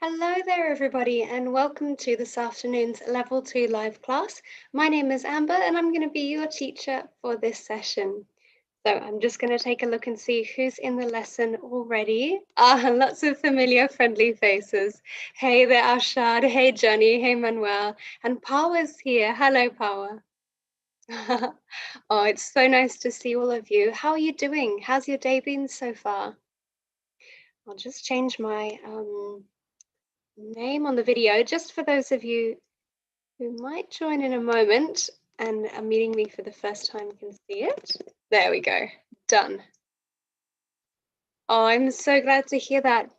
Hello there, everybody, and welcome to this afternoon's Level 2 live class. My name is Amber, and I'm going to be your teacher for this session. So I'm just going to take a look and see who's in the lesson already. Lots of familiar, friendly faces. Hey there, Ashad. Hey, Johnny. Hey, Manuel. And Pawa's here. Hello, Pawa. Oh, it's so nice to see all of you. How are you doing? How's your day been so far? I'll just change my name on the video just for those of you who might join in a moment and are meeting me for the first time can see it. There we go, done. Oh, I'm so glad to hear that.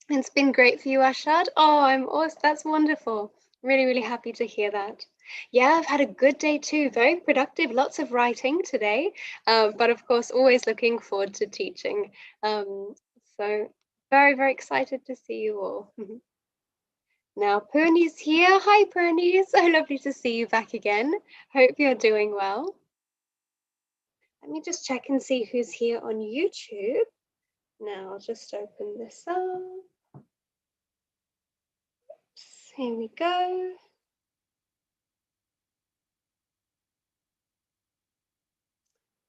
It's been great for you, Ashad. Oh, I'm awesome. That's wonderful. Really, really happy to hear that. Yeah, I've had a good day too. Very productive, lots of writing today, but of course, always looking forward to teaching. So very, very excited to see you all. Now, Pernie's here. Hi, Pernie. So lovely to see you back again. Hope you're doing well. Let me just check and see who's here on YouTube. Now, I'll just open this up. Here we go.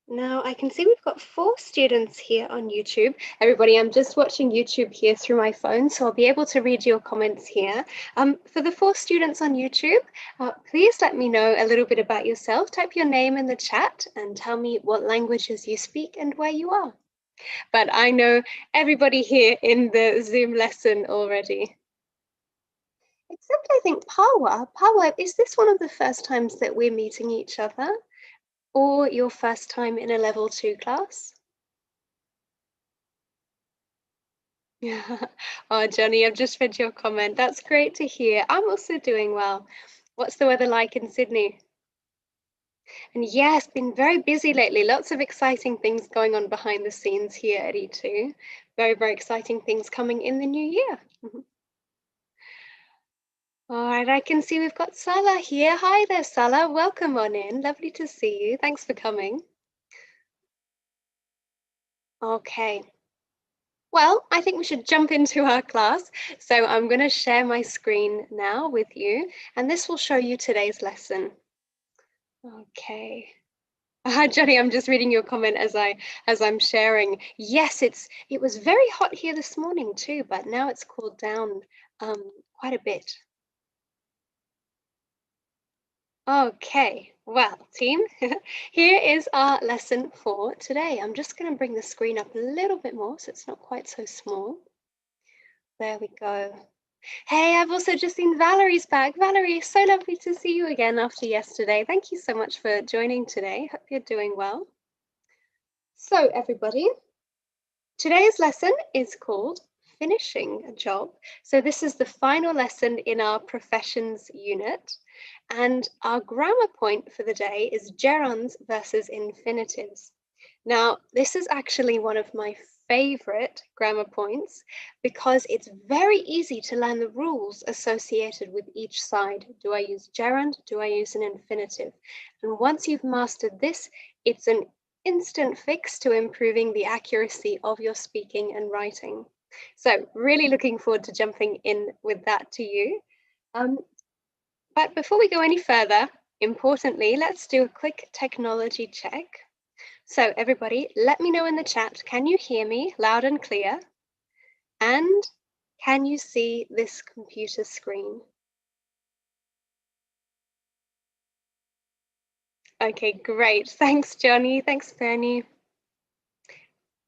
Now I can see we've got 4 students here on YouTube. Everybody, I'm just watching YouTube here through my phone, so I'll be able to read your comments here. For the 4 students on YouTube, please let me know a little bit about yourself. Type your name in the chat and tell me what languages you speak and where you are. But I know everybody here in the Zoom lesson already. Except I think Pawa. Pawa, is this one of the first times that we're meeting each other? Or your first time in a level 2 class? Yeah. Oh, Johnny, I've just read your comment. That's great to hear. I'm also doing well. What's the weather like in Sydney? And yes, been very busy lately. Lots of exciting things going on behind the scenes here at E2. Very, very exciting things coming in the new year. All right, I can see we've got Salah here. Hi there, Salah. Welcome on in. Lovely to see you. Thanks for coming. Okay. Well, I think we should jump into our class. So I'm going to share my screen now with you, and this will show you today's lesson. Okay. Johnny, I'm just reading your comment as I'm sharing. Yes, it was very hot here this morning too, but now it's cooled down quite a bit. Okay, well, team, here is our lesson for today. I'm just going to bring the screen up a little bit more so it's not quite so small. There we go. Hey, I've also just seen Valerie's back. Valerie, so lovely to see you again after yesterday. Thank you so much for joining today. Hope you're doing well. So, everybody, today's lesson is called Finishing a Job. So this is the final lesson in our professions unit. And our grammar point for the day is gerunds versus infinitives. Now, this is actually one of my favorite grammar points because it's very easy to learn the rules associated with each side. Do I use gerund? Do I use an infinitive? And once you've mastered this, it's an instant fix to improving the accuracy of your speaking and writing. So really looking forward to jumping in with that to you. But before we go any further, importantly, let's do a quick technology check. So everybody, let me know in the chat, can you hear me loud and clear? And can you see this computer screen? Okay, great. Thanks, Johnny. Thanks, Bernie.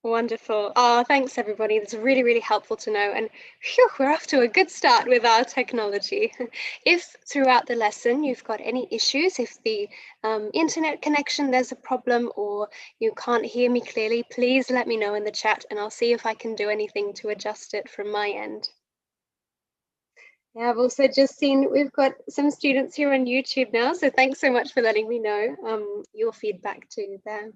Wonderful. Oh, thanks, everybody. That's really, really helpful to know. And phew, we're off to a good start with our technology. If throughout the lesson you've got any issues, if the internet connection, there's a problem, or you can't hear me clearly, please let me know in the chat and I'll see if I can do anything to adjust it from my end. Yeah, I've also just seen we've got some students here on YouTube now, so thanks so much for letting me know your feedback too there.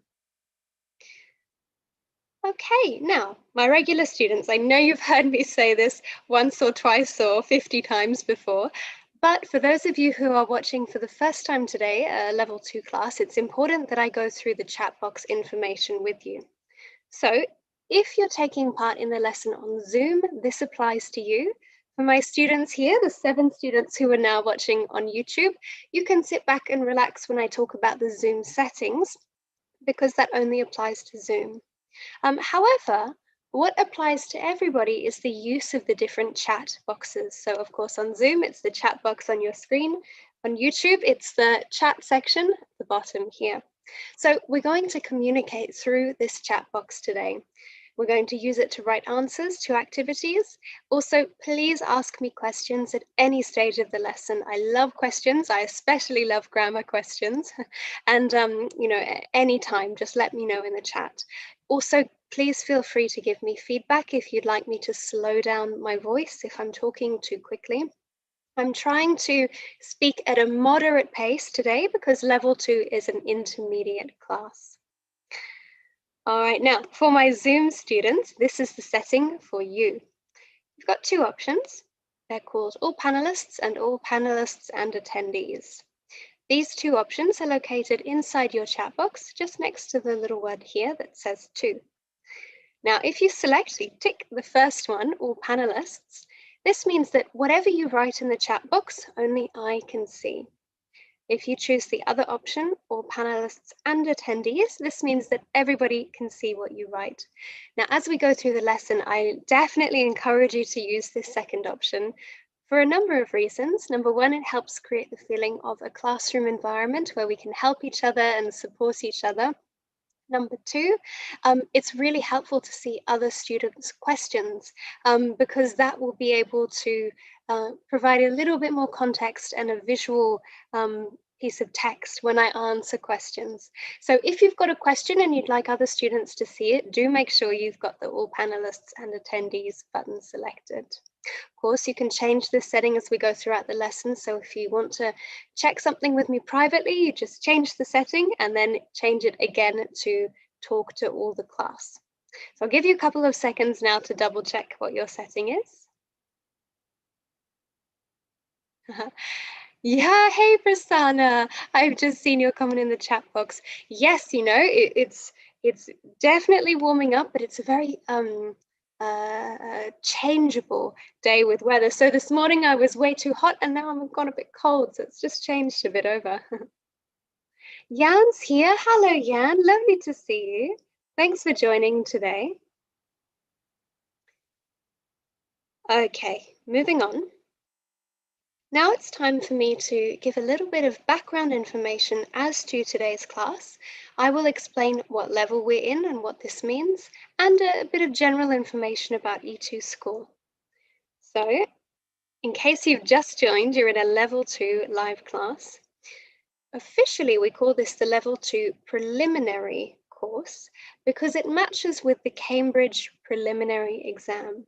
Okay, now, my regular students, I know you've heard me say this once or twice or 50 times before, but for those of you who are watching for the first time today, a level 2 class, it's important that I go through the chat box information with you. So if you're taking part in the lesson on Zoom, this applies to you. For my students here, the 7 students who are now watching on YouTube, you can sit back and relax when I talk about the Zoom settings because that only applies to Zoom. However, what applies to everybody is the use of the different chat boxes. So of course on Zoom, it's the chat box on your screen. On YouTube, it's the chat section at the bottom here. So we're going to communicate through this chat box today. We're going to use it to write answers to activities. Also, please ask me questions at any stage of the lesson. I love questions. I especially love grammar questions. And, anytime, just let me know in the chat. Also, please feel free to give me feedback if you'd like me to slow down my voice if I'm talking too quickly. I'm trying to speak at a moderate pace today because level 2 is an intermediate class. All right, now for my Zoom students, this is the setting for you. You've got 2 options. They're called all panelists and attendees. These 2 options are located inside your chat box, just next to the little word here that says 2. Now, if you tick the first one, all panelists, this means that whatever you write in the chat box, only I can see. If you choose the other option, all panelists and attendees, this means that everybody can see what you write. Now, as we go through the lesson, I definitely encourage you to use this second option for a number of reasons. Number one, it helps create the feeling of a classroom environment where we can help each other and support each other. Number two, it's really helpful to see other students' questions because that will be able to provide a little bit more context and a visual piece of text when I answer questions. So if you've got a question and you'd like other students to see it, do make sure you've got the all panelists and attendees button selected. Of course, you can change this setting as we go throughout the lesson. So if you want to check something with me privately, you just change the setting and then change it again to talk to all the class. So I'll give you a couple of seconds now to double check what your setting is. Yeah, hey Prasanna, I've just seen your comment in the chat box. Yes, it's definitely warming up, but it's a very changeable day with weather. So this morning I was way too hot and now I'm gone a bit cold, so it's just changed a bit over. Jan's here. Hello, Jan. Lovely to see you. Thanks for joining today. Okay, moving on. Now it's time for me to give a little bit of background information as to today's class. I will explain what level we're in and what this means, and a bit of general information about E2 School. So, in case you've just joined, you're in a level 2 live class. Officially, we call this the level 2 preliminary course because it matches with the Cambridge preliminary exam.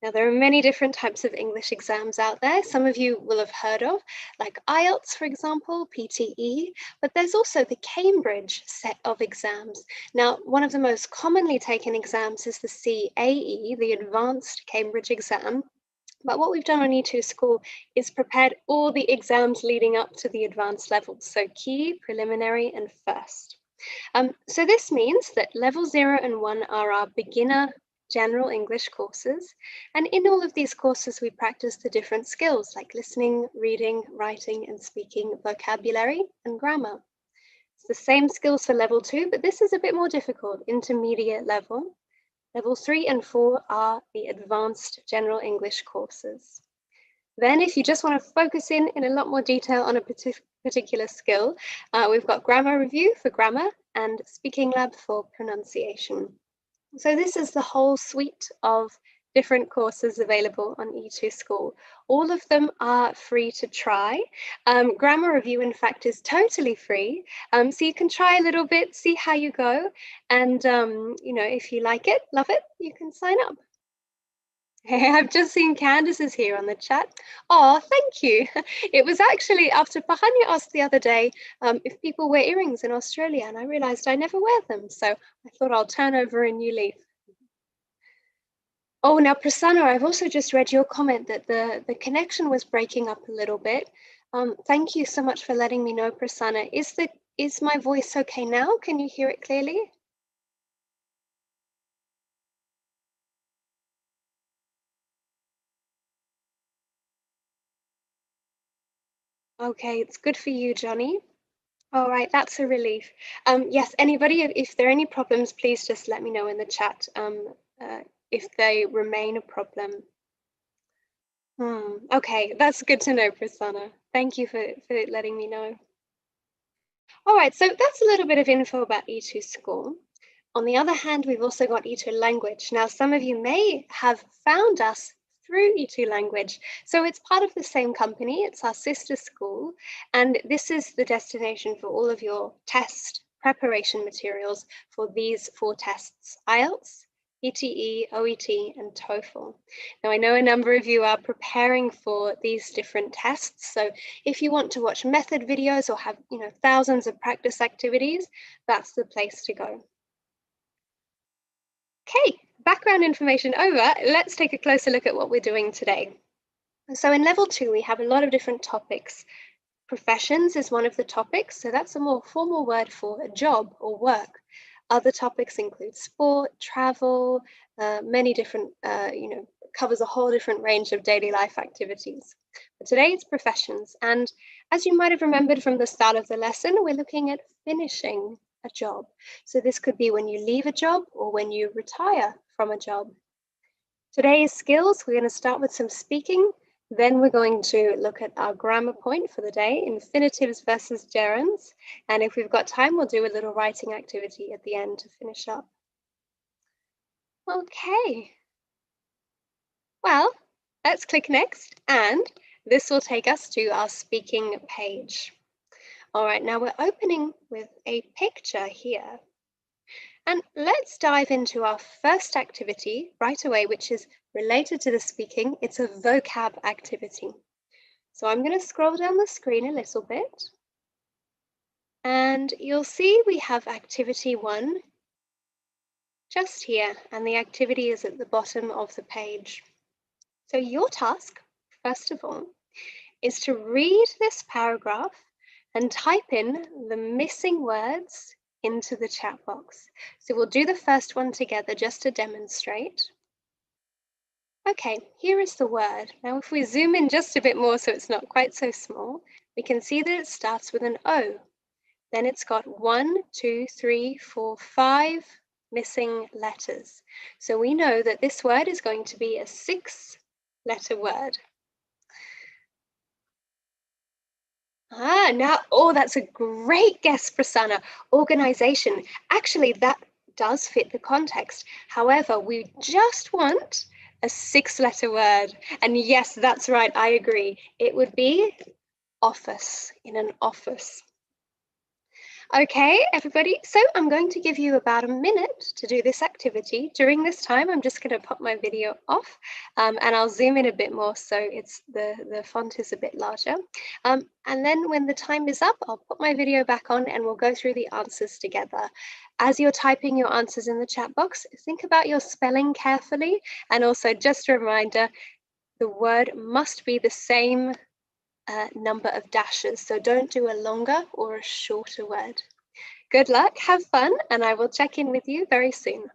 Now, there are many different types of English exams out there. Some of you will have heard of, like IELTS, for example, PTE, but there's also the Cambridge set of exams. Now, one of the most commonly taken exams is the CAE, the Advanced Cambridge exam. But what we've done on E2 School is prepared all the exams leading up to the advanced levels, so key, preliminary, and first. So this means that level 0 and 1 are our beginner general English courses. And in all of these courses, we practice the different skills like listening, reading, writing, and speaking vocabulary and grammar. It's the same skills for level 2, but this is a bit more difficult, intermediate level. Level 3 and 4 are the advanced general English courses. Then if you just want to focus in a lot more detail on a particular skill, we've got grammar review for grammar and speaking lab for pronunciation. So this is the whole suite of different courses available on E2 School. All of them are free to try. Grammar review, in fact, is totally free. So you can try a little bit, see how you go. And, if you like it, love it, you can sign up. Hey, I've just seen Candice is here on the chat. Oh, thank you. It was actually after Pahanya asked the other day if people wear earrings in Australia, and I realized I never wear them. So I thought I'll turn over a new leaf. Oh, now Prasanna, I've also just read your comment that the connection was breaking up a little bit. Thank you so much for letting me know, Prasanna. Is my voice okay now? Can you hear it clearly? Okay, it's good for you, Johnny. All right, that's a relief. Yes, anybody, if there are any problems, please just let me know in the chat if they remain a problem. Okay, that's good to know, Prasanna. Thank you for letting me know. All right, so that's a little bit of info about E2 School. On the other hand, we've also got E2 Language. Now, some of you may have found us through E2 Language. So it's part of the same company, it's our sister school, and this is the destination for all of your test preparation materials for these 4 tests: IELTS, ETE, OET, and TOEFL. Now, I know a number of you are preparing for these different tests, so if you want to watch method videos or have, thousands of practice activities, that's the place to go. Okay, background information over. Let's take a closer look at what we're doing today. So in level 2, we have a lot of different topics. Professions is one of the topics, so that's a more formal word for a job or work. Other topics include sport, travel, many different, covers a whole different range of daily life activities. But today it's professions, and as you might have remembered from the start of the lesson, we're looking at finishing a job. So this could be when you leave a job or when you retire from a job. Today's skills, we're going to start with some speaking, then we're going to look at our grammar point for the day, infinitives versus gerunds, and if we've got time, we'll do a little writing activity at the end to finish up. Okay, well, let's click next, and this will take us to our speaking page. All right, now we're opening with a picture here. And let's dive into our first activity right away, which is related to the speaking. It's a vocab activity. So I'm going to scroll down the screen a little bit. And you'll see we have activity 1 just here, and the activity is at the bottom of the page. So your task, first of all, is to read this paragraph and type in the missing words into the chat box. So we'll do the first one together just to demonstrate. Okay, here is the word. Now if we zoom in just a bit more so it's not quite so small, we can see that it starts with an O. Then it's got 1, 2, 3, 4, 5 missing letters. So we know that this word is going to be a 6-letter word. That's a great guess, Prasanna. Organization. Actually, that does fit the context. However, we just want a 6-letter word. And yes, that's right, I agree. It would be office, in an office. Okay, everybody, so I'm going to give you about a minute to do this activity. During this time, I'm just going to pop my video off and I'll zoom in a bit more so it's the font is a bit larger. And then when the time is up, I'll put my video back on and we'll go through the answers together. As you're typing your answers in the chat box, think about your spelling carefully. And also just a reminder, the word must be the same number of dashes. So don't do a longer or a shorter word. Good luck, have fun, and I will check in with you very soon.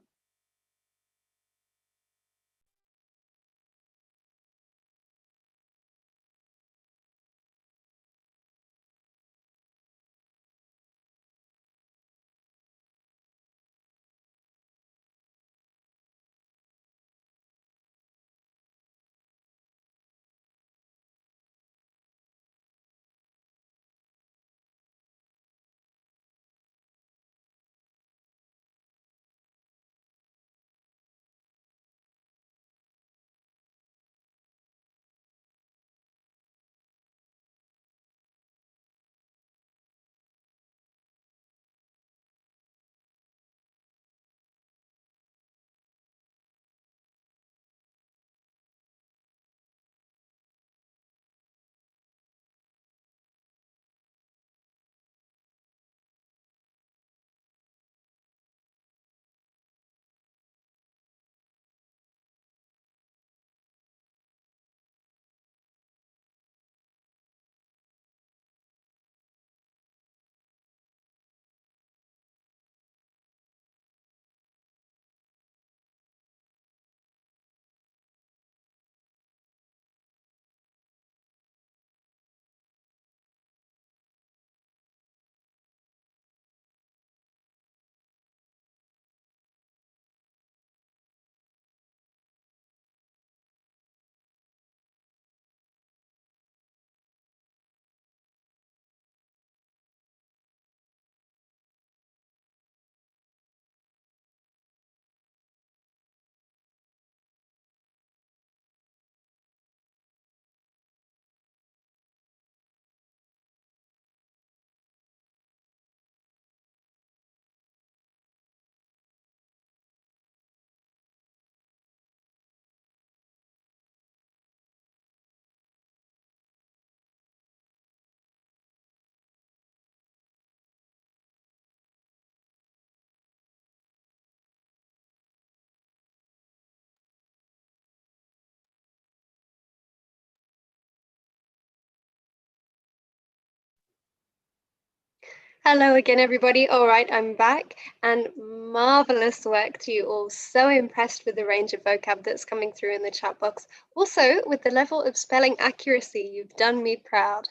Hello again, everybody. All right, I'm back, and marvelous work to you all. So impressed with the range of vocab that's coming through in the chat box. Also, with the level of spelling accuracy, you've done me proud.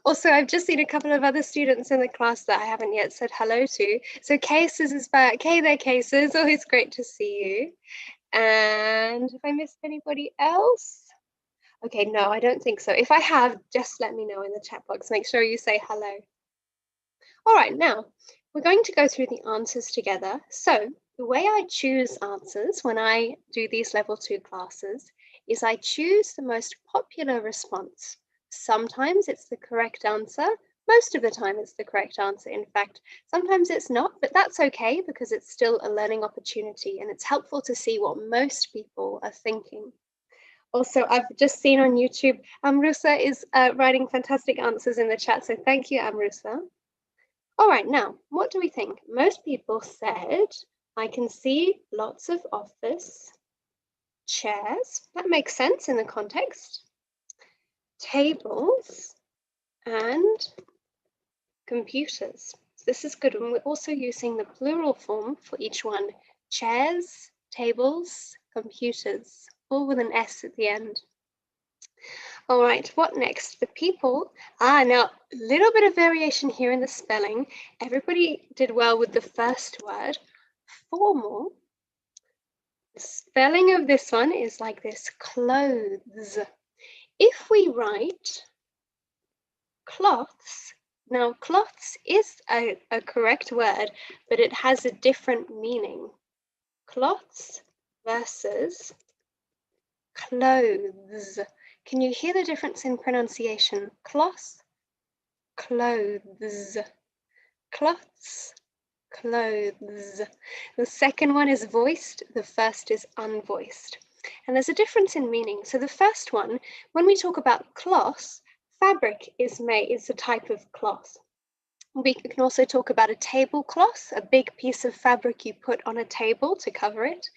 Also, I've just seen a couple of other students in the class that I haven't yet said hello to. So Cases is back. Hey there, Cases. Always great to see you. And if I missed anybody else? Okay, no, I don't think so. If I have, just let me know in the chat box. Make sure you say hello. All right, now we're going to go through the answers together. So the way I choose answers when I do these level 2 classes is I choose the most popular response. Sometimes it's the correct answer. Most of the time it's the correct answer. In fact, sometimes it's not, but that's okay because it's still a learning opportunity and it's helpful to see what most people are thinking. Also, I've just seen on YouTube, Amrusa is writing fantastic answers in the chat, so thank you, Amrusa. All right, now, what do we think? Most people said, I can see lots of office chairs. That makes sense in the context. Tables and computers. So this is good. And we're also using the plural form for each one. Chairs, tables, computers, all with an S at the end. All right, what next? The people. Now, a little bit of variation here in the spelling. Everybody did well with the first word. Formal. The spelling of this one is like this, clothes. If we write cloths, now cloths is a correct word, but it has a different meaning. Cloths versus clothes. Can you hear the difference in pronunciation? Cloth, clothes, cloths, clothes. The second one is voiced, the first is unvoiced. And there's a difference in meaning. So the first one, when we talk about cloth, fabric is a type of cloth. We can also talk about a tablecloth, a big piece of fabric you put on a table to cover it.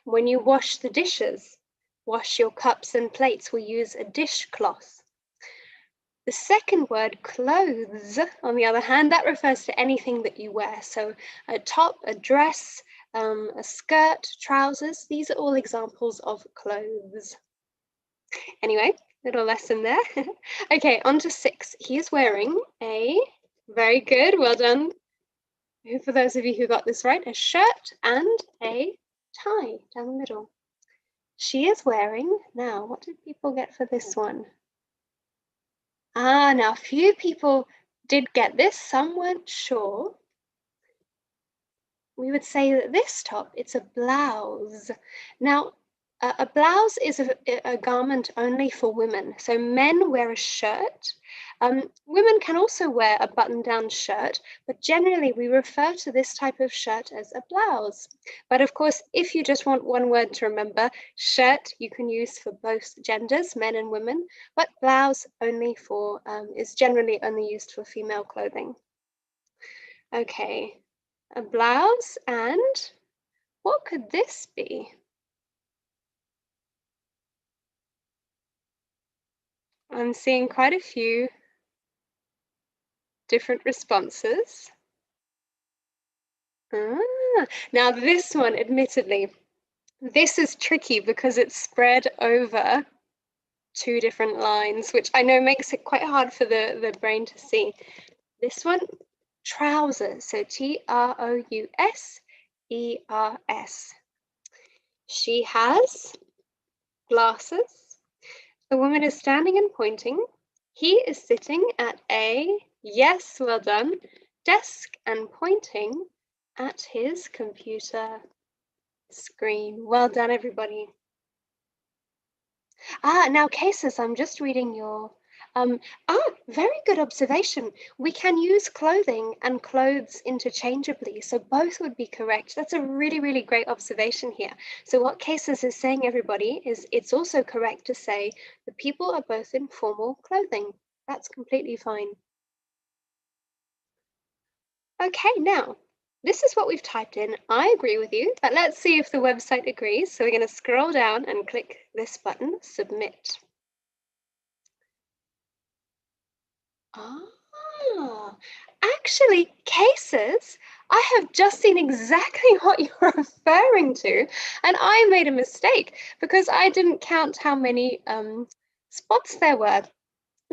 When you wash the dishes, wash your cups and plates, we use a dishcloth. The second word, clothes, on the other hand, that refers to anything that you wear. So a top, a dress, a skirt, trousers, these are all examples of clothes. Anyway, little lesson there. Okay, on to 6. He is wearing a, very good, well done. For those of you who got this right, a shirt and a tie down the middle. She is wearing, now what did people get for this one? Now a few people did get this, some weren't sure. We would say that this top, it's a blouse. Now, a blouse is a garment only for women. So men wear a shirt. Women can also wear a button-down shirt, but generally we refer to this type of shirt as a blouse. But of course, if you just want one word to remember, shirt you can use for both genders, men and women, but blouse only for is generally only used for female clothing. Okay, a blouse, and what could this be? I'm seeing quite a few different responses. Now this one, admittedly, this is tricky because it's spread over 2 different lines, which I know makes it quite hard for the brain to see. This one, trousers, so T-R-O-U-S-E-R-S. She has glasses. The woman is standing and pointing. He is sitting at a, yes, well done, desk and pointing at his computer screen. Well done, everybody. Now Cases, I'm just reading your, very good observation. We can use clothing and clothes interchangeably, so both would be correct. That's a really, really great observation here. So what Cases is saying, everybody, is it's also correct to say the people are both in formal clothing. That's completely fine. Okay, now, this is what we've typed in. I agree with you, but let's see if the website agrees. So we're going to scroll down and click this button, submit. Ah, actually, cases, I have just seen exactly what you're referring to, and I made a mistake because I didn't count how many spots there were.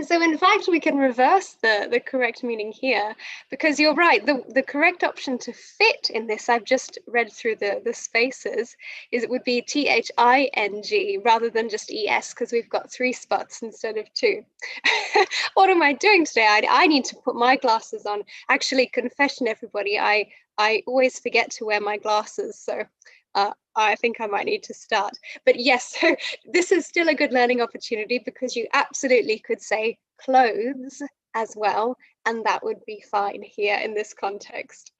So in fact, we can reverse the correct meaning here, because you're right, the correct option to fit in this, I've just read through the spaces, is it would be THING rather than just ES, because we've got 3 spots instead of 2. What am I doing today? I need to put my glasses on. Actually, confession, everybody, I always forget to wear my glasses, so I think I might need to start. But yes, so this is still a good learning opportunity because you absolutely could say clothes as well, and that would be fine here in this context.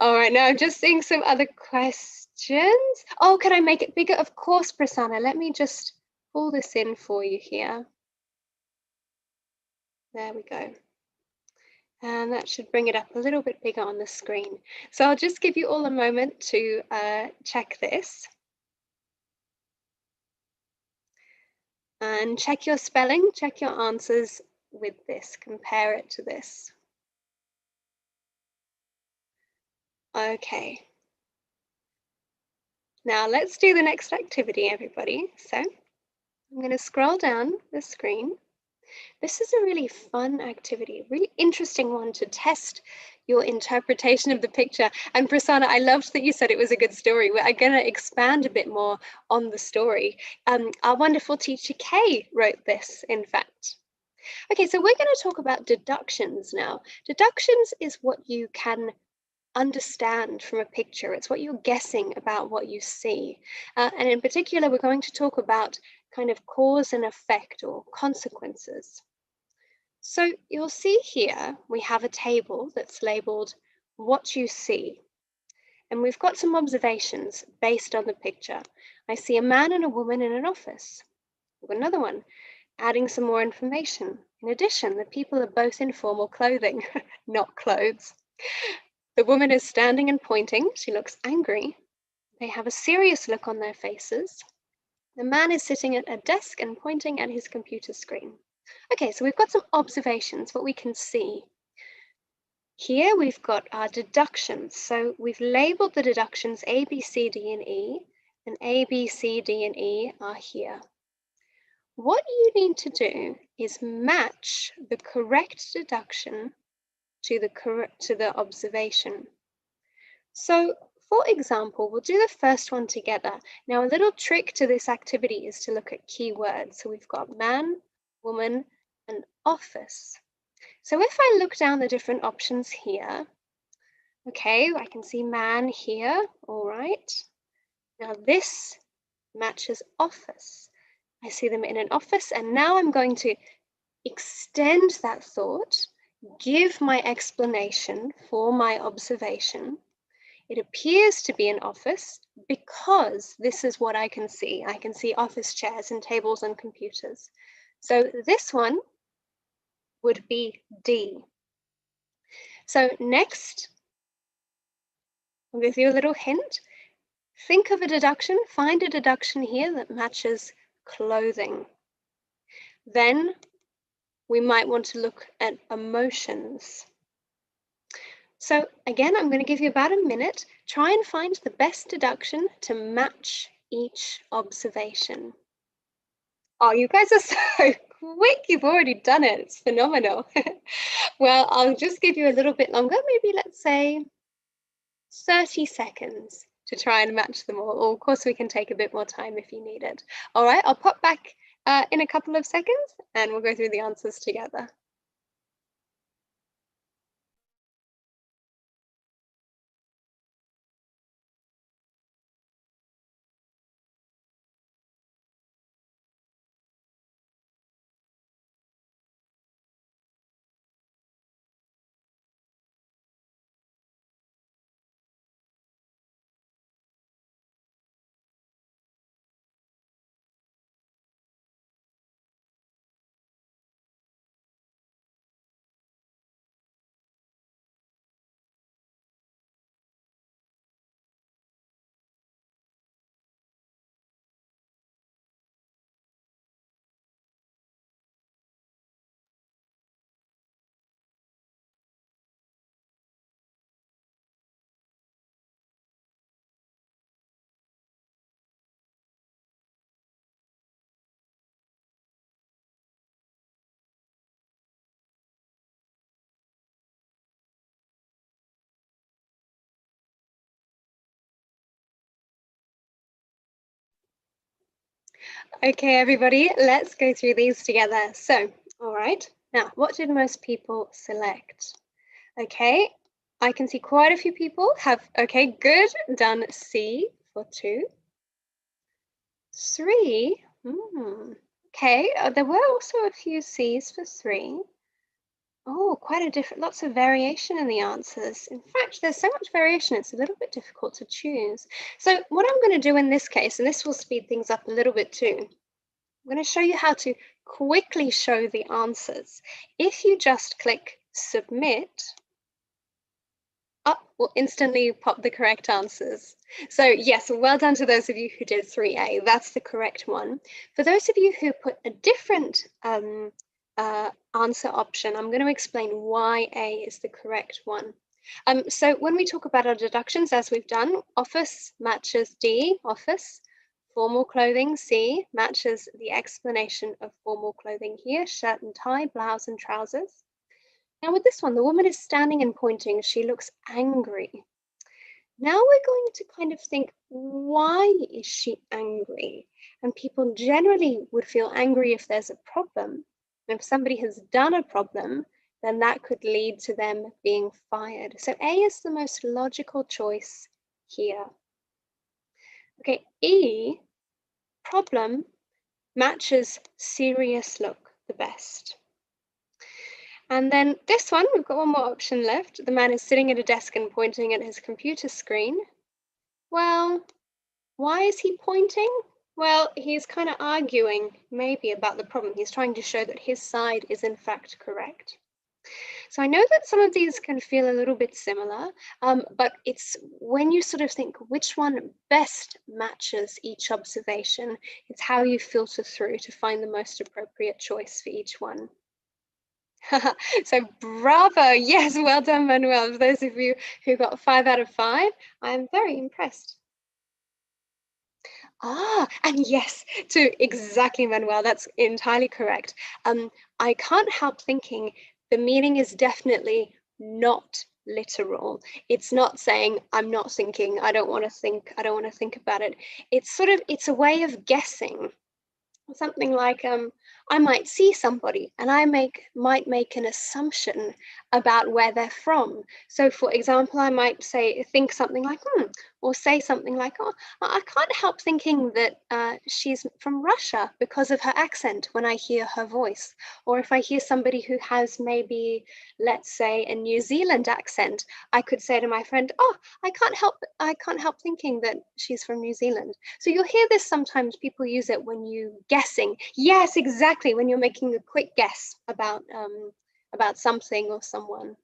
All right, now I'm just seeing some other questions. Oh, can I make it bigger? Of course, Prasanna. Let me just pull this in for you here. There we go. And that should bring it up a little bit bigger on the screen. So I'll just give you all a moment to check this. And check your spelling, check your answers with this, compare it to this. Okay. Now let's do the next activity, everybody. So I'm going to scroll down the screen. This is a really fun activity, really interesting one to test your interpretation of the picture. And Prasanna, I loved that you said it was a good story. We're going to expand a bit more on the story. Our wonderful teacher Kay wrote this, in fact. Okay, so we're going to talk about deductions now. Deductions is what you can understand from a picture. It's what you're guessing about what you see. And in particular, we're going to talk about kind of cause and effect or consequences. So you'll see here, we have a table that's labeled what you see. And we've got some observations based on the picture. I see a man and a woman in an office. We've got another one, adding some more information. In addition, the people are both in formal clothing, not clothes. The woman is standing and pointing. She looks angry. They have a serious look on their faces. The man is sitting at a desk and pointing at his computer screen. Okay, so we've got some observations, what we can see. Here we've got our deductions. So we've labeled the deductions A, B, C, D, and E, and A, B, C, D, and E are here. What you need to do is match the correct deduction to the observation. So, for example, we'll do the first one together. Now, a little trick to this activity is to look at keywords. So we've got man, woman, and office. So if I look down the different options here, okay, I can see man here, all right. Now this matches office. I see them in an office, and now I'm going to extend that thought, give my explanation for my observation. It appears to be an office because this is what I can see. I can see office chairs and tables and computers. So this one would be D. So next, I'll give you a little hint. Think of a deduction, find a deduction here that matches clothing. Then we might want to look at emotions. So again, I'm going to give you about a minute. Try and find the best deduction to match each observation. Oh, you guys are so quick. You've already done it. It's phenomenal. Well, I'll just give you a little bit longer, maybe let's say 30 seconds to try and match them all. Or of course, we can take a bit more time if you need it. All right, I'll pop back in a couple of seconds and we'll go through the answers together. Okay, everybody, let's go through these together. So, all right, now, what did most people select? Okay, I can see quite a few people have, okay, good, done C for 2. 3, okay, there were also a few C's for 3. Oh, quite a different, lots of variation in the answers. In fact, there's so much variation, it's a little bit difficult to choose. So what I'm going to do in this case, and this will speed things up a little bit too, I'm going to show you how to quickly show the answers. If you just click submit, up will instantly pop the correct answers. So yes, well done to those of you who did 3A. That's the correct one. For those of you who put a different answer option, I'm going to explain why A is the correct one. So when we talk about our deductions, as we've done, office matches D, office. Formal clothing, C, matches the explanation of formal clothing here, shirt and tie, blouse and trousers. Now with this one, the woman is standing and pointing. She looks angry. Now we're going to kind of think, why is she angry? And people generally would feel angry if there's a problem. And if somebody has done a problem, then that could lead to them being fired. So A is the most logical choice here. Okay, E, problem, matches serious look the best. And then this one, we've got one more option left. The man is sitting at a desk and pointing at his computer screen. Well, why is he pointing? Well, he's kind of arguing maybe about the problem. He's trying to show that his side is in fact correct. So I know that some of these can feel a little bit similar, but it's when you sort of think which one best matches each observation, it's how you filter through to find the most appropriate choice for each one. So bravo, yes, well done, Manuel. For those of you who got 5 out of 5, I'm very impressed. And yes, to exactly, Manuel, that's entirely correct. I can't help thinking the meaning is definitely not literal. It's not saying I'm not thinking, I don't want to think about it. It's a way of guessing. Something like I might see somebody and I might make an assumption about where they're from. So for example, I might think something like or say something like, oh, I can't help thinking that she's from Russia because of her accent when I hear her voice. Or if I hear somebody who has maybe, let's say, a New Zealand accent, I could say to my friend, oh, I can't help thinking that she's from New Zealand. So you'll hear this sometimes, people use it when you guessing. Yes, exactly, when you're making a quick guess about something or someone.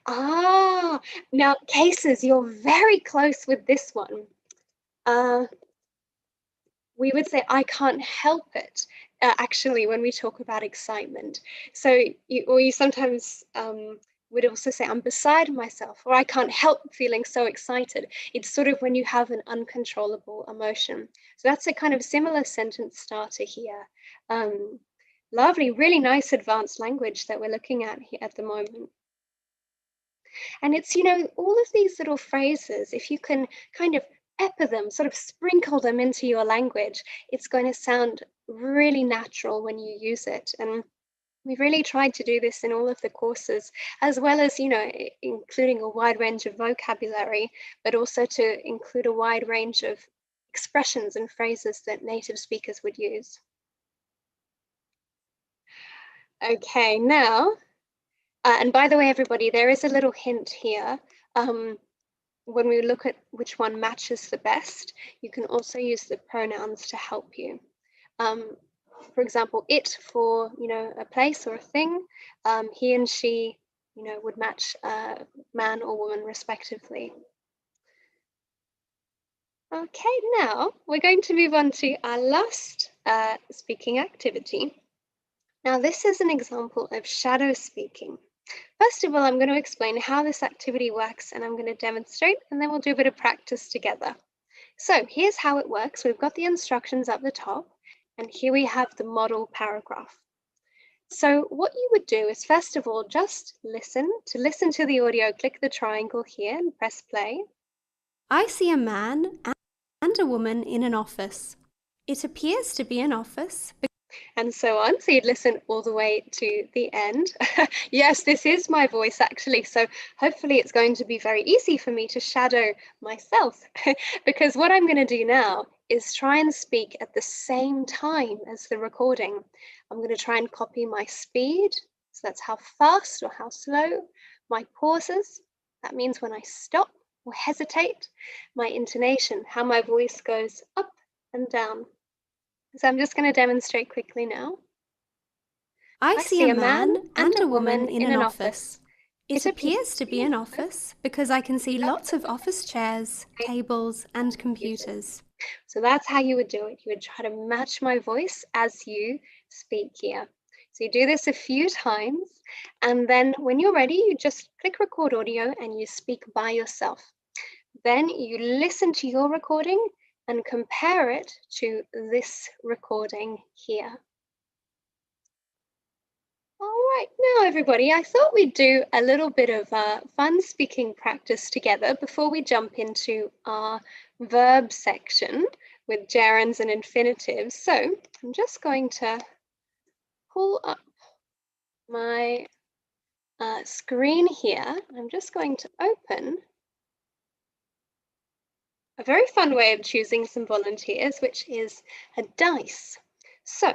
Now cases, you're very close with this one. We would say, I can't help it, actually, when we talk about excitement. So you sometimes would also say, I'm beside myself, or I can't help feeling so excited. It's sort of when you have an uncontrollable emotion. So that's a kind of similar sentence starter here. Lovely, really nice advanced language that we're looking at here at the moment. And it's, all of these little phrases, if you can kind of pepper them, sort of sprinkle them into your language, it's going to sound really natural when you use it. And we've really tried to do this in all of the courses, as well as, including a wide range of vocabulary, but also to include a wide range of expressions and phrases that native speakers would use. Okay, now, and by the way, everybody, there is a little hint here. When we look at which one matches the best, you can also use the pronouns to help you. For example, it for, a place or a thing, he and she, would match man or woman respectively. Okay, now we're going to move on to our last speaking activity. Now, this is an example of shadow speaking. First of all, I'm going to explain how this activity works and I'm going to demonstrate, and then we'll do a bit of practice together. So here's how it works. We've got the instructions up the top, and here we have the model paragraph. So what you would do is, first of all, just listen. To listen to the audio, click the triangle here and press play. I see a man and a woman in an office. It appears to be an office. And so on. So you'd listen all the way to the end. Yes, this is my voice actually. So hopefully it's going to be very easy for me to shadow myself because what I'm going to do now is try and speak at the same time as the recording. I'm going to try and copy my speed. So that's how fast or how slow, my pauses. That means when I stop or hesitate, my intonation, how my voice goes up and down. So I'm just going to demonstrate quickly now. I see a man and a woman in an office. It appears to be an office because I can see lots of office chairs, tables, and computers. So that's how you would do it. You would try to match my voice as you speak here. So you do this a few times, and then when you're ready, you just click record audio and you speak by yourself. Then you listen to your recording and compare it to this recording here. All right, now everybody, I thought we'd do a little bit of fun speaking practice together before we jump into our verb section with gerunds and infinitives. So I'm just going to pull up my screen here. I'm just going to open a very fun way of choosing some volunteers, which is a dice. So,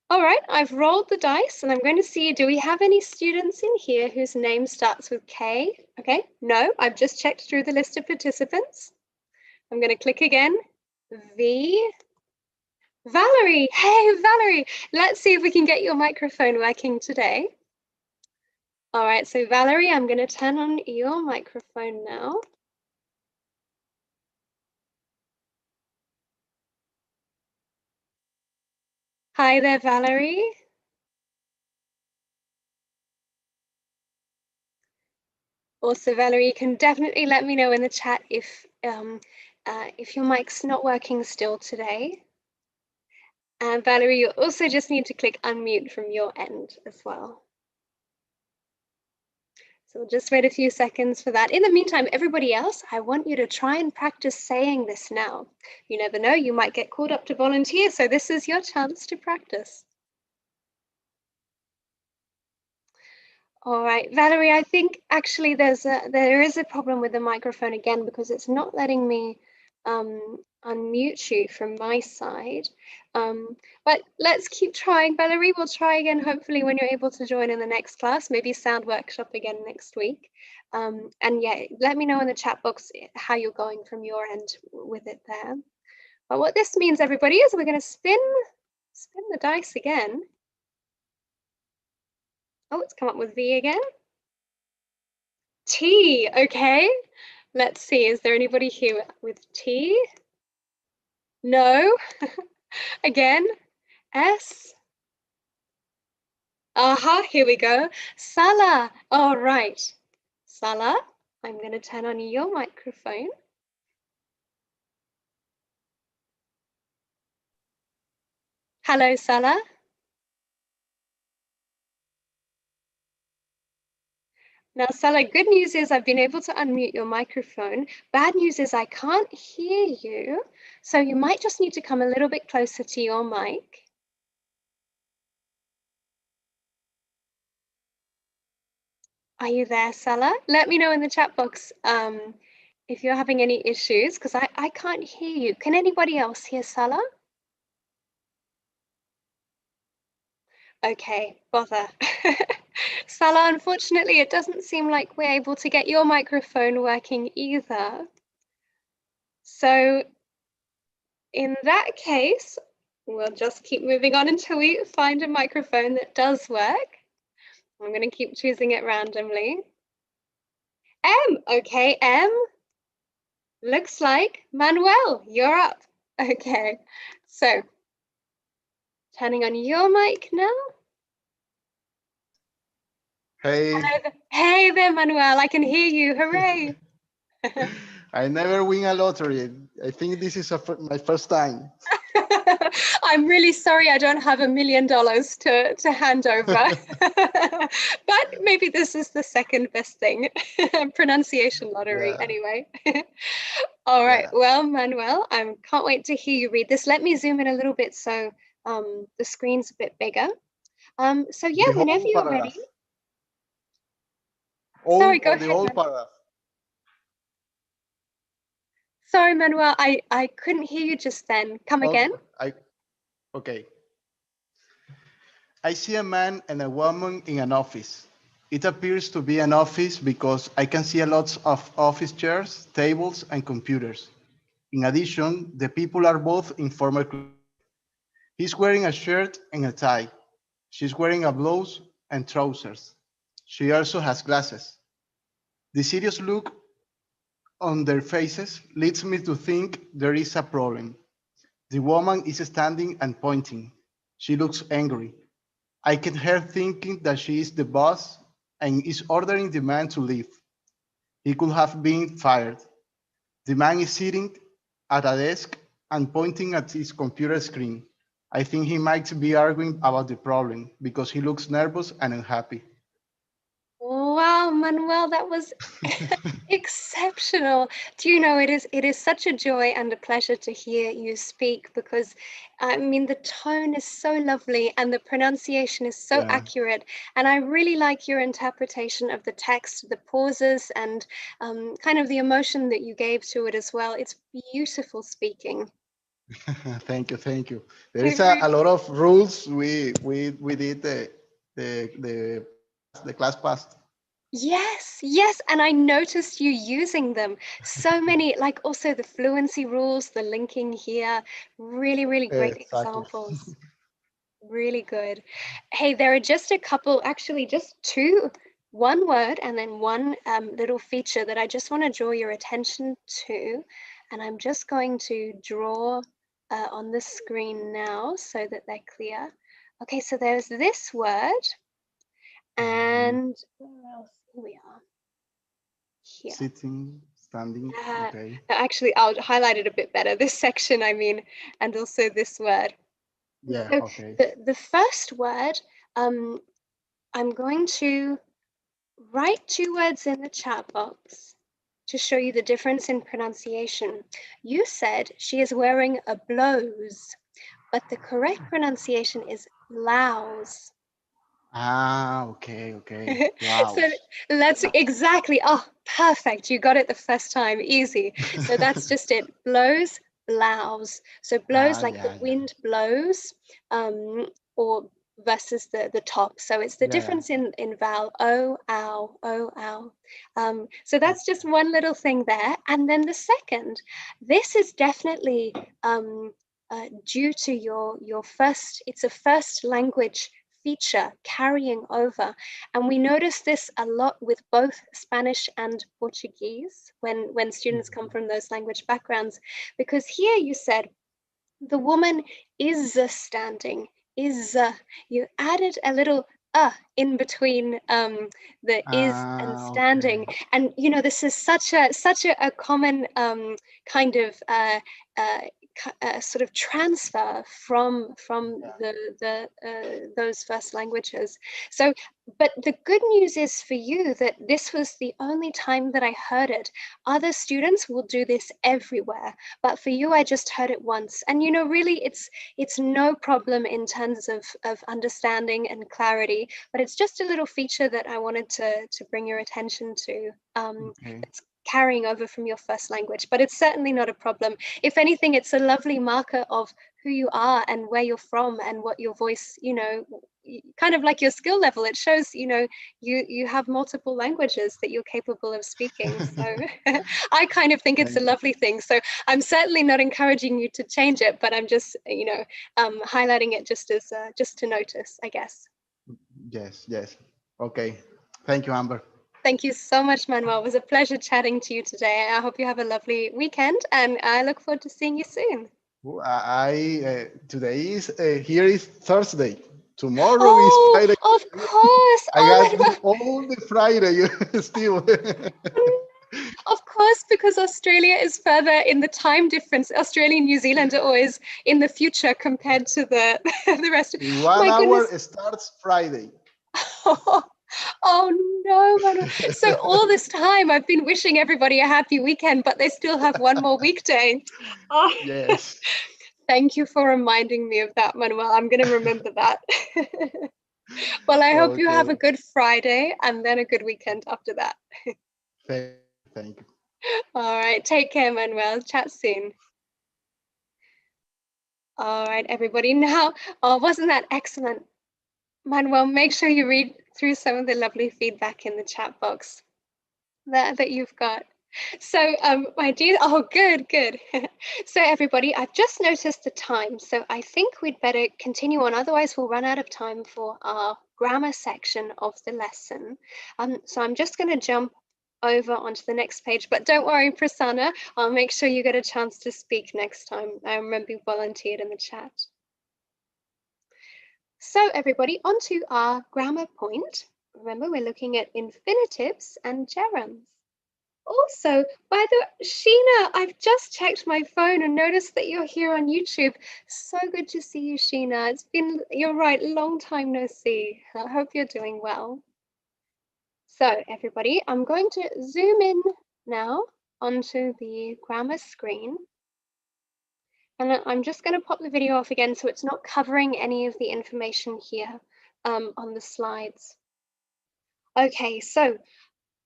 all right, I've rolled the dice and I'm going to see, do we have any students in here whose name starts with K? Okay, no, I've just checked through the list of participants. I'm going to click again, V. Valerie, hey Valerie, let's see if we can get your microphone working today. All right, so Valerie, I'm going to turn on your microphone now. Hi there, Valerie. Also, Valerie, you can definitely let me know in the chat if your mic's not working still today. And Valerie, you also just need to click unmute from your end as well. So we'll just wait a few seconds for that. In the meantime, everybody else, I want you to try and practice saying this now. You never know, you might get called up to volunteer, so this is your chance to practice. All right, Valerie, I think actually there is a problem with the microphone again because it's not letting me unmute you from my side. But let's keep trying, Valerie. We'll try again, hopefully, when you're able to join in the next class, maybe sound workshop again next week. And yeah, let me know in the chat box how you're going from your end with it there. But what this means, everybody, is we're going to spin the dice again. Oh, it's come up with V again. T, okay. Let's see, is there anybody here with T? No. Again, S. Aha, here we go. Salah, all right. Salah, I'm going to turn on your microphone. Hello, Salah. Now, Salah, good news is I've been able to unmute your microphone. Bad news is I can't hear you, so you might just need to come a little bit closer to your mic. Are you there, Salah? Let me know in the chat box if you're having any issues, because I can't hear you. Can anybody else hear Salah? Okay, bother. Salah, unfortunately, it doesn't seem like we're able to get your microphone working either. So in that case, we'll just keep moving on until we find a microphone that does work. I'm going to keep choosing it randomly. M, okay, M. Looks like Manuel, you're up. Okay, so turning on your mic now. Hey. Hey there, Manuel, I can hear you, hooray. I never win a lottery. I think this is my first time. I'm really sorry I don't have $1 million to hand over. But maybe this is the second best thing. Pronunciation lottery, anyway. All right. Well, Manuel, I can't wait to hear you read this. Let me zoom in a little bit so the screen's a bit bigger. So yeah, whenever you're ready. Sorry, go ahead. The whole paragraph. Sorry, Manuel, I couldn't hear you just then. Come again. Okay. I see a man and a woman in an office. It appears to be an office because I can see a lot of office chairs, tables, and computers. In addition, the people are both in formal clothes. He's wearing a shirt and a tie. She's wearing a blouse and trousers. She also has glasses. The serious look on their faces leads me to think there is a problem. The woman is standing and pointing. She looks angry. I can hear her thinking that she is the boss and is ordering the man to leave. He could have been fired. The man is sitting at a desk and pointing at his computer screen. I think he might be arguing about the problem because he looks nervous and unhappy. Wow, Manuel, that was exceptional. Do you know, it is such a joy and a pleasure to hear you speak, because I mean the tone is so lovely and the pronunciation is so accurate, and I really like your interpretation of the text, the pauses, and kind of the emotion that you gave to it as well. It's beautiful speaking. Thank you. There is a lot of rules. We did the class past. Yes, and I noticed you using them. So many, like also the fluency rules, the linking here, really great examples. Really good. Hey, there are just a couple, actually just two, one word and then one little feature that I just want to draw your attention to. And I'm just going to draw on the screen now so that they're clear. Okay, so there's this word, and where else? Here we are. Here. Sitting, standing, okay. Actually, I'll highlight it a bit better. This section, I mean, and also this word. Yeah, so okay. The first word, I'm going to write 2 words in the chat box to show you the difference in pronunciation. You said she is wearing a blouse, but the correct pronunciation is blouse. Okay. Wow. So let's exactly, oh, perfect. You got it the first time, easy. So that's just it, blows, blouse. So blows like the wind blows, or versus the top. So it's the difference in vowel, oh, ow, oh, ow. So that's just one little thing there. And then the second, this is definitely due to your first, it's a first language feature carrying over, and we notice this a lot with both Spanish and Portuguese when students come from those language backgrounds, because here you said the woman is standing, is you added a little in between the is and standing, and you know this is such a common kind of sort of transfer from those first languages. So, but the good news is for you that this was the only time that I heard it. Other students will do this everywhere, but for you, I just heard it once. And you know, really, it's no problem in terms of understanding and clarity, but it's just a little feature that I wanted to bring your attention to. It's carrying over from your first language, but it's certainly not a problem. If anything, it's a lovely marker of who you are and where you're from and what your voice, you know, kind of like your skill level. It shows, you know, you have multiple languages that you're capable of speaking. So I kind of think it's a lovely thing. So I'm certainly not encouraging you to change it, but I'm just, you know, highlighting it just as just to notice, I guess. Yes. Okay. Thank you, Amber. Thank you so much, Manuel. It was a pleasure chatting to you today. I hope you have a lovely weekend, and I look forward to seeing you soon. Today is here is Thursday. Tomorrow is Friday. Of course. I got all the Friday still. Of course, because Australia is further in the time difference. Australia and New Zealand are always in the future compared to the, the rest. In 1 My hour goodness. starts Friday. Oh no, Manuel. So all this time I've been wishing everybody a happy weekend, but they still have one more weekday. Oh. Yes. Thank you for reminding me of that, Manuel. I'm going to remember that. Well, I hope you have a good Friday and then a good weekend after that. Thank you. All right. Take care, Manuel. Chat soon. All right, everybody. Now, wasn't that excellent? Manuel, make sure you read through some of the lovely feedback in the chat box that you've got. So, my dear, oh, good. So everybody, I've just noticed the time, so I think we'd better continue on, otherwise we'll run out of time for our grammar section of the lesson. So I'm just going to jump over onto the next page, but don't worry, Prasanna, I'll make sure you get a chance to speak next time. I remember you volunteered in the chat. So everybody, onto our grammar point. Remember, we're looking at infinitives and gerunds. Also, by the way, Sheena, I've just checked my phone and noticed that you're here on YouTube. So good to see you, Sheena. It's been, you're right, long time no see. I hope you're doing well. So everybody, I'm going to zoom in now onto the grammar screen. And I'm just going to pop the video off again so it's not covering any of the information here on the slides. Okay, so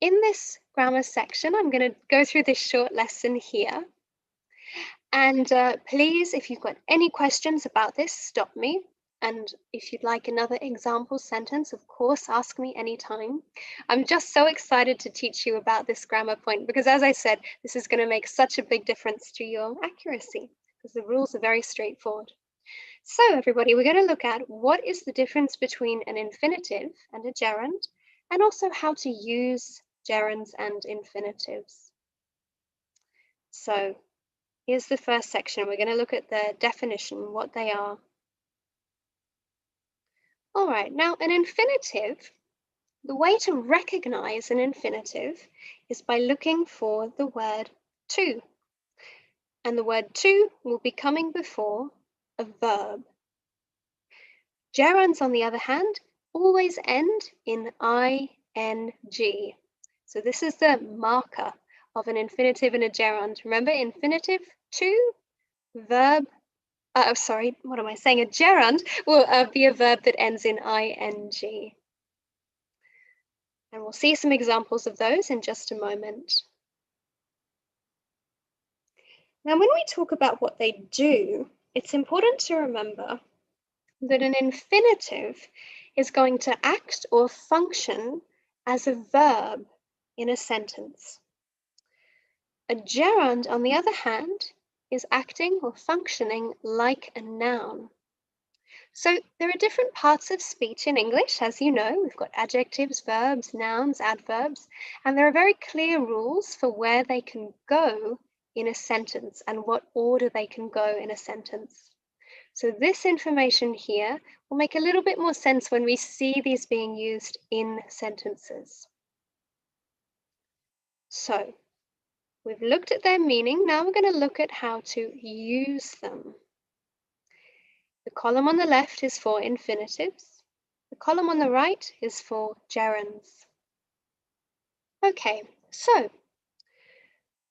in this grammar section, I'm going to go through this short lesson here. And please, if you've got any questions about this, stop me. And if you'd like another example sentence, of course, ask me anytime. I'm just so excited to teach you about this grammar point because, as I said, this is going to make such a big difference to your accuracy because the rules are very straightforward. So everybody, we're going to look at what is the difference between an infinitive and a gerund, and also how to use gerunds and infinitives. So here's the first section. We're going to look at the definition, what they are. All right, now an infinitive, the way to recognize an infinitive is by looking for the word to. And the word to will be coming before a verb. Gerunds, on the other hand, always end in ing. So this is the marker of an infinitive and a gerund. Remember, infinitive to, verb, sorry, what am I saying? A gerund will be a verb that ends in ing. And we'll see some examples of those in just a moment. Now, when we talk about what they do, it's important to remember that an infinitive is going to act or function as a verb in a sentence. A gerund, on the other hand, is acting or functioning like a noun. So there are different parts of speech in English, as you know. We've got adjectives, verbs, nouns, adverbs, and there are very clear rules for where they can go in a sentence and what order they can go in a sentence. So this information here will make a little bit more sense when we see these being used in sentences. So we've looked at their meaning. Now we're going to look at how to use them. The column on the left is for infinitives. The column on the right is for gerunds. Okay, so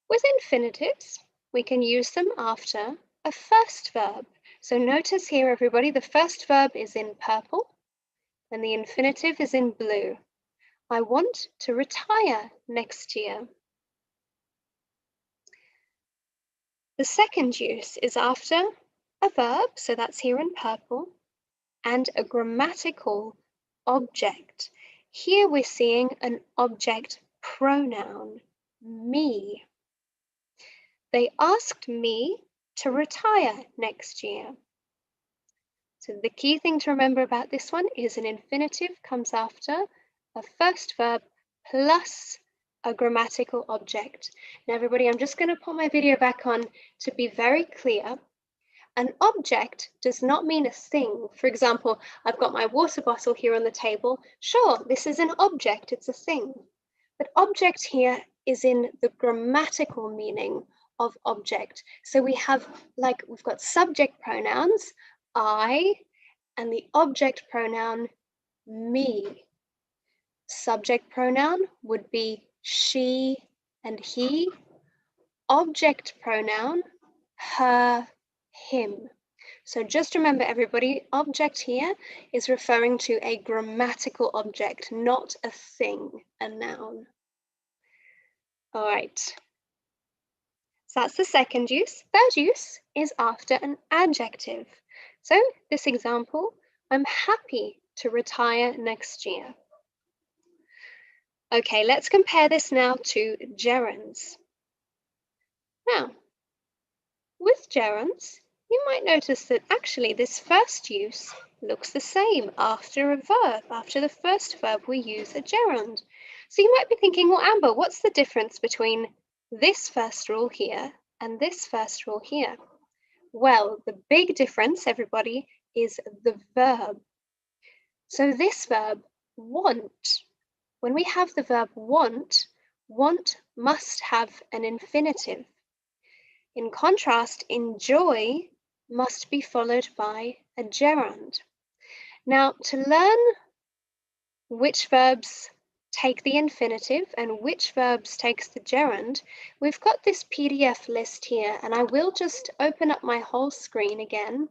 with infinitives, we can use them after a first verb. So notice here, everybody, the first verb is in purple and the infinitive is in blue. I want to retire next year. The second use is after a verb, so that's here in purple, and a grammatical object. Here we're seeing an object pronoun, me. They asked me to retire next year. So the key thing to remember about this one is an infinitive comes after a first verb plus a grammatical object. Now everybody, I'm just going to put my video back on to be very clear. An object does not mean a thing. For example, I've got my water bottle here on the table. Sure, this is an object, it's a thing. But object here is in the grammatical meaning of object. So we have, like, we've got subject pronouns, I, and the object pronoun, me. Subject pronoun would be she and he. Object pronoun, her, him. So just remember, everybody, object here is referring to a grammatical object, not a thing, a noun. All right. So that's the second use. Third use is after an adjective. So this example, I'm happy to retire next year. Okay, let's compare this now to gerunds. Now, with gerunds, you might notice that actually this first use looks the same after a verb. After the first verb, we use a gerund. So you might be thinking, well, Amber, what's the difference between this first rule here and this first rule here? Well, the big difference, everybody, is the verb. So this verb, want, when we have the verb want must have an infinitive. In contrast, enjoy must be followed by a gerund. Now, to learn which verbs take the infinitive and which verbs takes the gerund, we've got this PDF list here, and I will just open up my whole screen again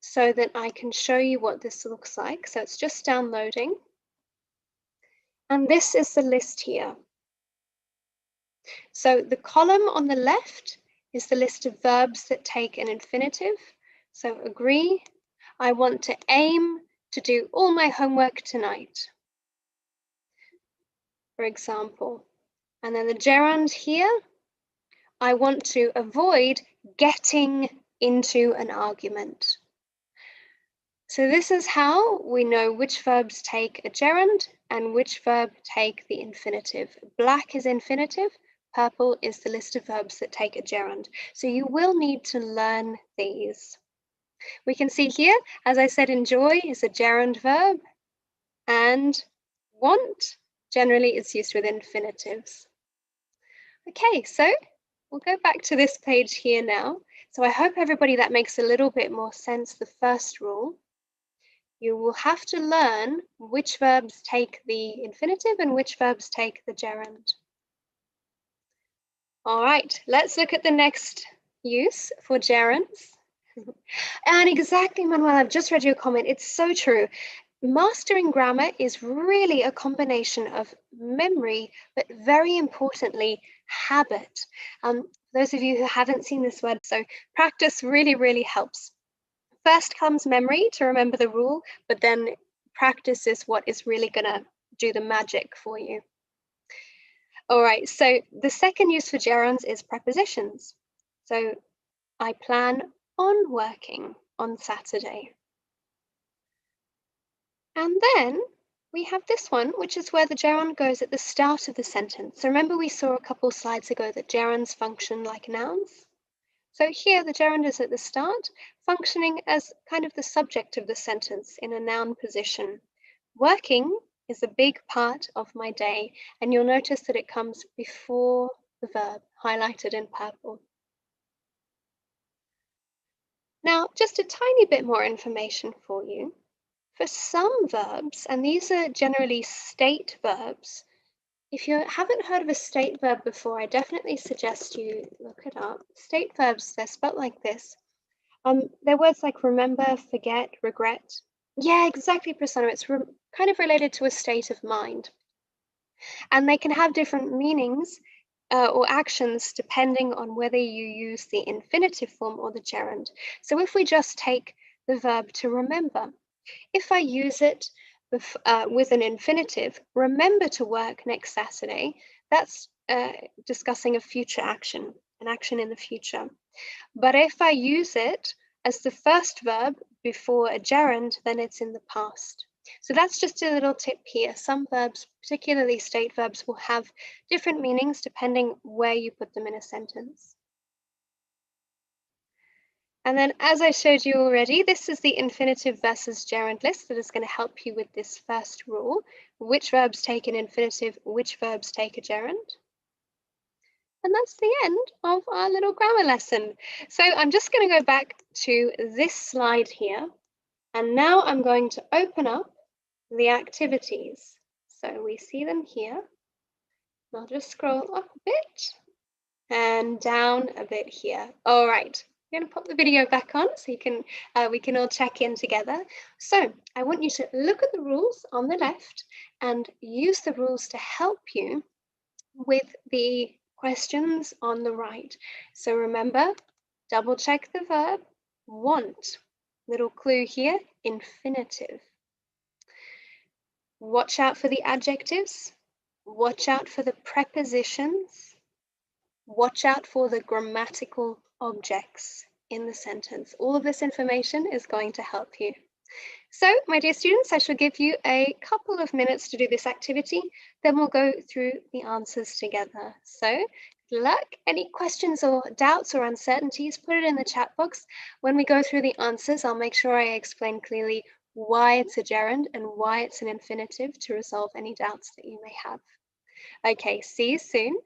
so that I can show you what this looks like. So it's just downloading. And this is the list here. So the column on the left is the list of verbs that take an infinitive. So agree, I want to aim to do all my homework tonight, for example. And then the gerund here, I want to avoid getting into an argument. So this is how we know which verbs take a gerund and which verb take the infinitive. Black is infinitive, purple is the list of verbs that take a gerund. So you will need to learn these. We can see here, as I said, enjoy is a gerund verb, and want generally is used with infinitives. Okay, so we'll go back to this page here now. So I hope everybody that makes a little bit more sense, the first rule. You will have to learn which verbs take the infinitive and which verbs take the gerund. All right, let's look at the next use for gerunds. And exactly, Manuel, I've just read your comment. It's so true. Mastering grammar is really a combination of memory, but very importantly, habit. Those of you who haven't seen this word, so practice really, really helps. First comes memory to remember the rule, but then practice is what is really going to do the magic for you. All right, so the second use for gerunds is prepositions. So I plan on working on Saturday. And then we have this one, which is where the gerund goes at the start of the sentence. So remember we saw a couple slides ago that gerunds function like nouns? So here the gerund is at the start, functioning as kind of the subject of the sentence in a noun position. Working is a big part of my day, and you'll notice that it comes before the verb, highlighted in purple. Now, just a tiny bit more information for you. For some verbs, and these are generally state verbs, if you haven't heard of a state verb before, I definitely suggest you look it up. State verbs, they're spelled like this. They're words like remember, forget, regret. Yeah, exactly, Prasanna. It's kind of related to a state of mind. And they can have different meanings or actions depending on whether you use the infinitive form or the gerund. So if we just take the verb to remember, if I use it with an infinitive, remember to work next Saturday, that's discussing a future action, an action in the future. But if I use it as the first verb before a gerund, then it's in the past. So that's just a little tip here. Some verbs, particularly state verbs, will have different meanings depending where you put them in a sentence. And then, as I showed you already, this is the infinitive versus gerund list that is going to help you with this first rule. Which verbs take an infinitive, which verbs take a gerund. And that's the end of our little grammar lesson. So I'm just going to go back to this slide here. And now I'm going to open up the activities. So we see them here. I'll just scroll up a bit and down a bit here. All right, I'm going to pop the video back on so we can all check in together. So I want you to look at the rules on the left and use the rules to help you with the questions on the right. So remember, double check the verb want. Little clue here, infinitive. Watch out for the adjectives. Watch out for the prepositions. Watch out for the grammatical objects in the sentence. All of this information is going to help you. So, my dear students, I shall give you a couple of minutes to do this activity, then we'll go through the answers together. So, good luck. Any questions or doubts or uncertainties, put it in the chat box. When we go through the answers, I'll make sure I explain clearly why it's a gerund and why it's an infinitive to resolve any doubts that you may have. Okay, see you soon.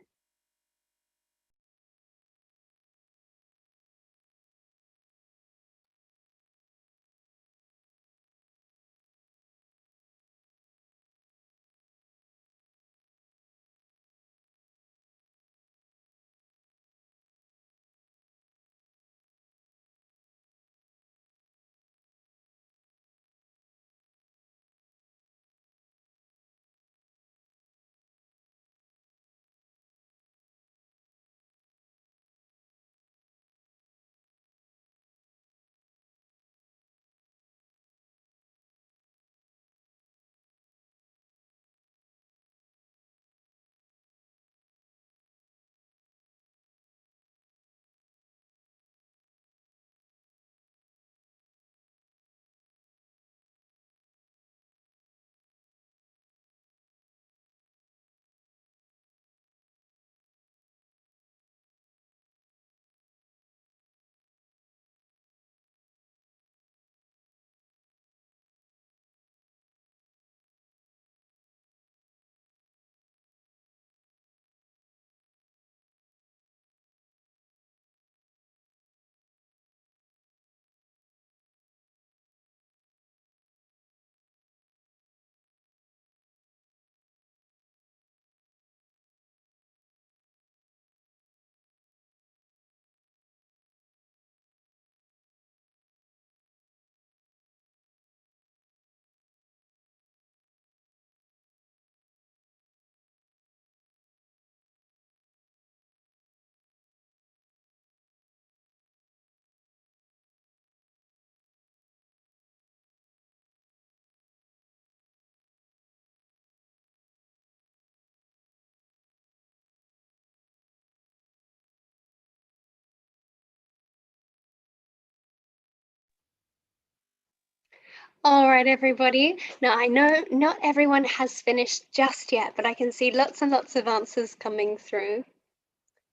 All right, everybody. Now, I know not everyone has finished just yet, but I can see lots and lots of answers coming through.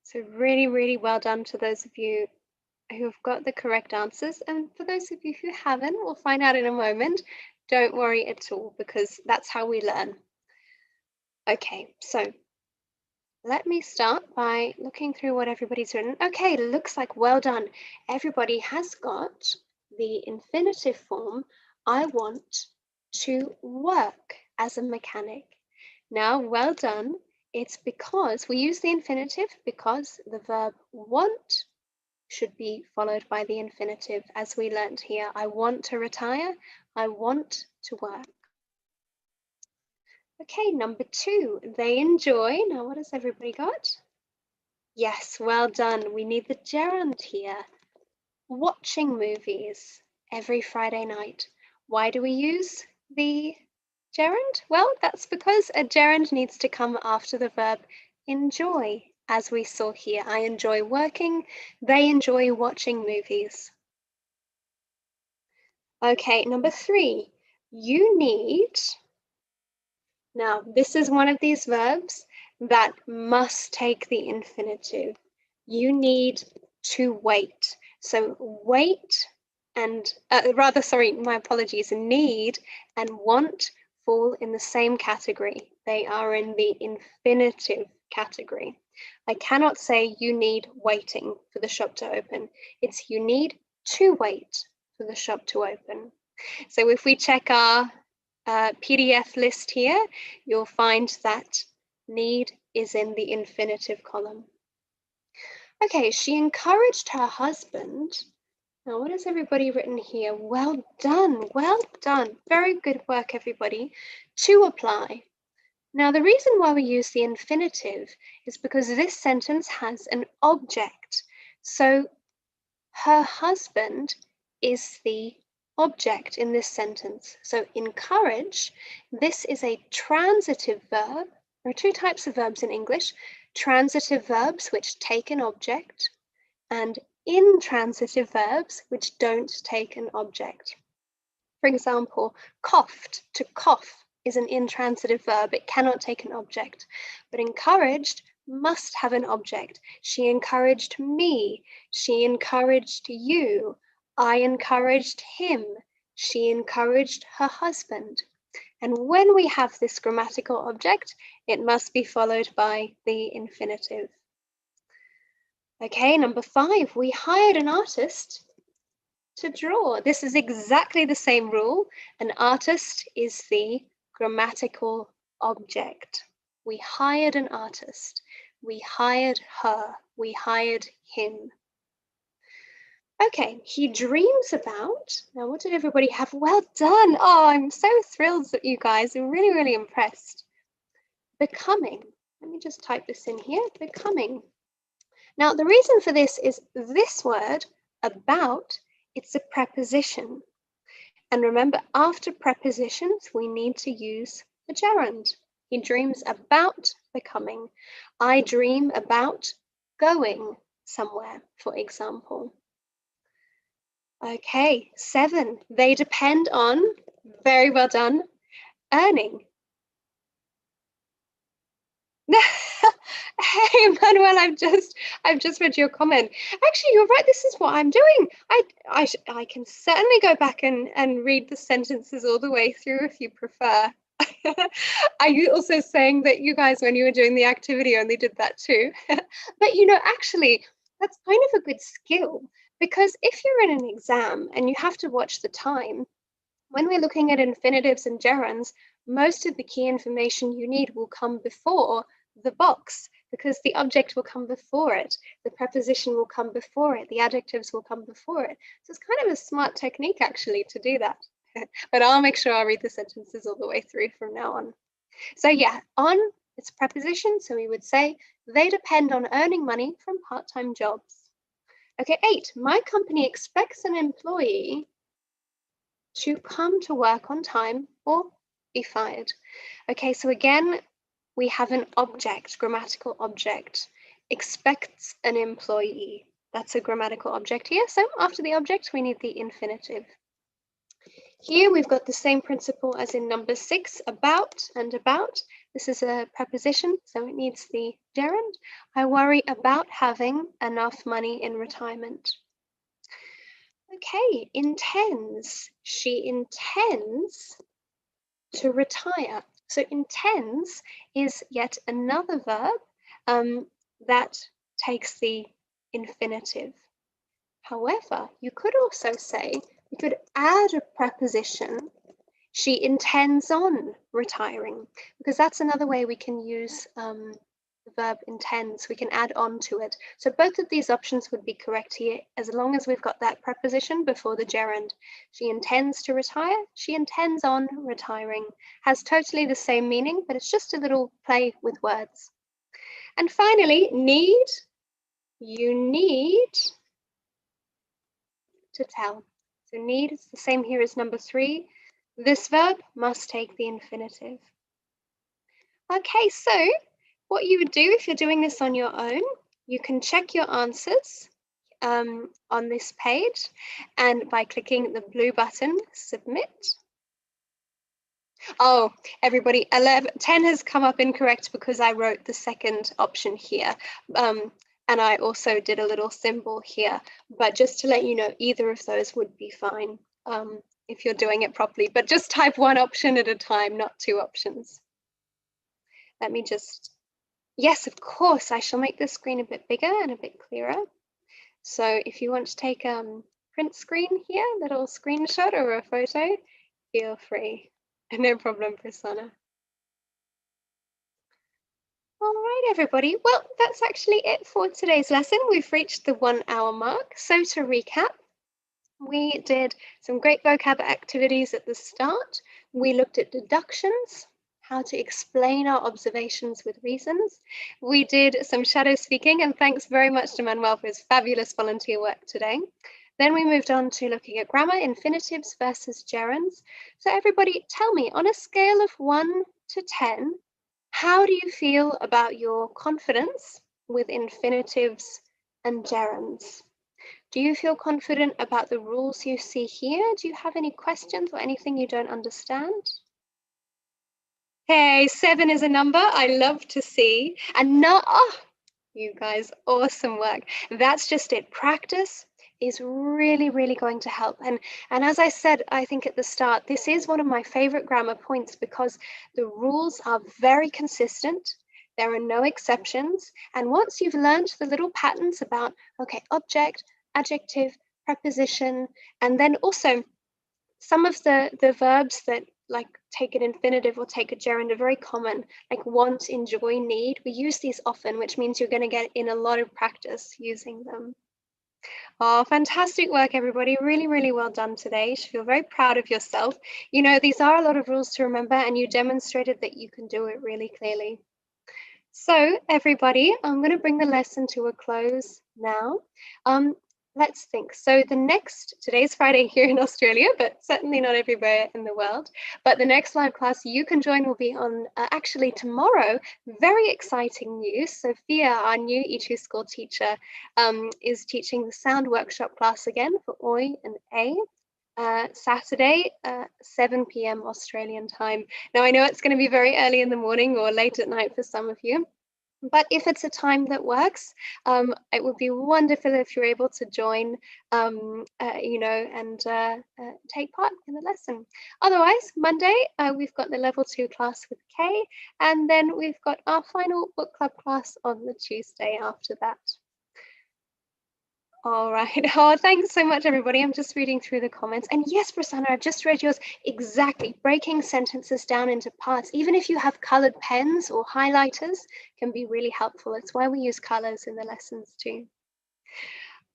So really, really well done to those of you who have got the correct answers. And for those of you who haven't, we'll find out in a moment. Don't worry at all, because that's how we learn. Okay, so let me start by looking through what everybody's written. Okay, looks like well done. Everybody has got the infinitive form, I want to work as a mechanic. Now, well done. It's because we use the infinitive because the verb want should be followed by the infinitive, as we learnt here. I want to retire. I want to work. Okay, number 2, they enjoy. Now, what has everybody got? Yes, well done. We need the gerund here. Watching movies every Friday night. Why do we use the gerund? Well, that's because a gerund needs to come after the verb enjoy, as we saw here. I enjoy working. They enjoy watching movies. Okay, number 3, you need. Now, this is one of these verbs that must take the infinitive. You need to wait. So wait and my apologies, need and want fall in the same category. They are in the infinitive category. I cannot say you need waiting for the shop to open. It's you need to wait for the shop to open. So if we check our PDF list here, you'll find that need is in the infinitive column. Okay, she encouraged her husband. Now, what has everybody written here? Well done, well done. Very good work, everybody. To apply. Now, the reason why we use the infinitive is because this sentence has an object. So her husband is the object in this sentence. So encourage, this is a transitive verb. There are two types of verbs in English, transitive verbs which take an object and intransitive verbs which don't take an object. For example, coughed, to cough is an intransitive verb. It cannot take an object, but encouraged must have an object. She encouraged me. She encouraged you. I encouraged him. She encouraged her husband. And when we have this grammatical object, it must be followed by the infinitive. Okay, number 5, we hired an artist to draw. This is exactly the same rule. An artist is the grammatical object. We hired an artist. We hired her. We hired him. Okay, he dreams about, now what did everybody have? Well done. Oh, I'm so thrilled that you guys are really, really impressed. Becoming. Let me just type this in here. Becoming. Now, the reason for this is this word, about, it's a preposition. And remember, after prepositions, we need to use the gerund. He dreams about becoming. I dream about going somewhere, for example. Okay, 7, they depend on, very well done, earning. Hey, Manuel, I've just read your comment. Actually, you're right. This is what I'm doing. I can certainly go back and read the sentences all the way through if you prefer. Are you also saying that you guys, when you were doing the activity, only did that too? But you know, actually, that's kind of a good skill, because if you're in an exam and you have to watch the time, when we're looking at infinitives and gerunds, most of the key information you need will come before the box, because the object will come before it, the preposition will come before it, the adjectives will come before it. So it's kind of a smart technique actually to do that. But I'll make sure I'll read the sentences all the way through from now on. So yeah, on, it's preposition, so we would say they depend on earning money from part-time jobs. Okay, 8, my company expects an employee to come to work on time or be fired. Okay, so again, we have an object, grammatical object, expects an employee. That's a grammatical object here. So after the object, we need the infinitive. Here we've got the same principle as in number 6, about and about. This is a preposition, so it needs the gerund. I worry about having enough money in retirement. Okay, intends. She intends to retire. So intends is yet another verb that takes the infinitive. However, you could also say, you could add a preposition, she intends on retiring, because that's another way we can use the verb intends. We can add on to it. So both of these options would be correct here, as long as we've got that preposition before the gerund. She intends to retire. She intends on retiring. Has totally the same meaning, but it's just a little play with words. And finally, need. You need to tell. So need is the same here as number 3. This verb must take the infinitive. Okay, so what you would do if you're doing this on your own, you can check your answers on this page, and by clicking the blue button, submit. Oh, everybody, 10 has come up incorrect because I wrote the second option here. And I also did a little symbol here, but just to let you know, either of those would be fine if you're doing it properly, but just type one option at a time, not 2 options. Let me just Yes, of course, I shall make the screen a bit bigger and a bit clearer. So if you want to take a print screen here, little screenshot or a photo, feel free. No problem, Prasanna. All right, everybody. Well, that's actually it for today's lesson. We've reached the 1 hour mark. So to recap, we did some great vocab activities at the start. We looked at deductions, how to explain our observations with reasons. We did some shadow speaking, and thanks very much to Manuel for his fabulous volunteer work today. Then we moved on to looking at grammar, infinitives versus gerunds. So everybody, tell me, on a scale of 1 to 10, how do you feel about your confidence with infinitives and gerunds? Do you feel confident about the rules you see here? Do you have any questions or anything you don't understand? Hey, 7 is a number I love to see. And no, oh, you guys, awesome work. That's just it. Practice is really, really going to help. And as I said, I think at the start, this is one of my favorite grammar points because the rules are very consistent. There are no exceptions. And once you've learned the little patterns about, okay, object, adjective, preposition, and then also some of the verbs that like take an infinitive or take a gerund are very common, like want, enjoy, need. We use these often, which means you're going to get in a lot of practice using them. Oh, fantastic work, everybody. Really, really well done today. You should feel very proud of yourself. You know, these are a lot of rules to remember, and you demonstrated that you can do it really clearly. So, everybody, I'm going to bring the lesson to a close now. Let's think. So today's Friday here in Australia, but certainly not everywhere in the world. But the next live class you can join will be on actually tomorrow. Very exciting news. Sophia, our new E2 school teacher, is teaching the sound workshop class again for OI and A. Saturday, 7 p.m. Australian time. Now, I know it's going to be very early in the morning or late at night for some of you. But if it's a time that works, it would be wonderful if you're able to join, you know, and take part in the lesson. Otherwise, Monday, we've got the level 2 class with Kay, and then we've got our final book club class on the Tuesday after that. All right. Oh, thanks so much, everybody. I'm just reading through the comments. And yes, Prasanna, I've just read yours. Exactly. Breaking sentences down into parts, even if you have colored pens or highlighters, can be really helpful. It's why we use colors in the lessons too.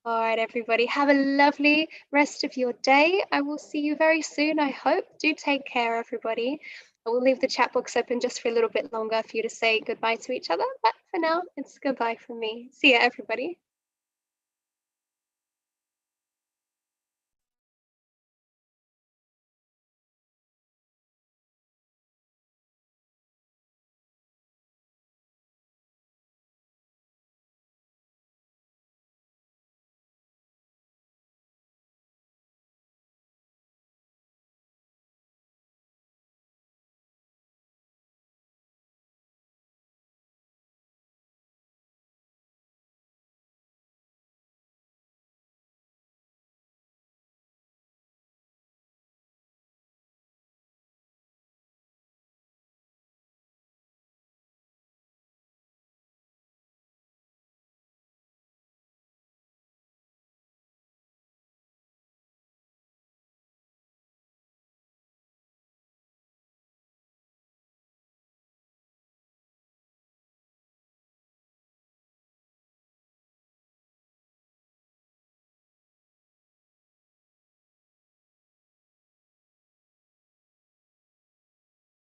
All right, everybody. Have a lovely rest of your day. I will see you very soon, I hope. Do take care, everybody. I will leave the chat box open just for a little bit longer for you to say goodbye to each other. But for now, it's goodbye from me. See you, everybody.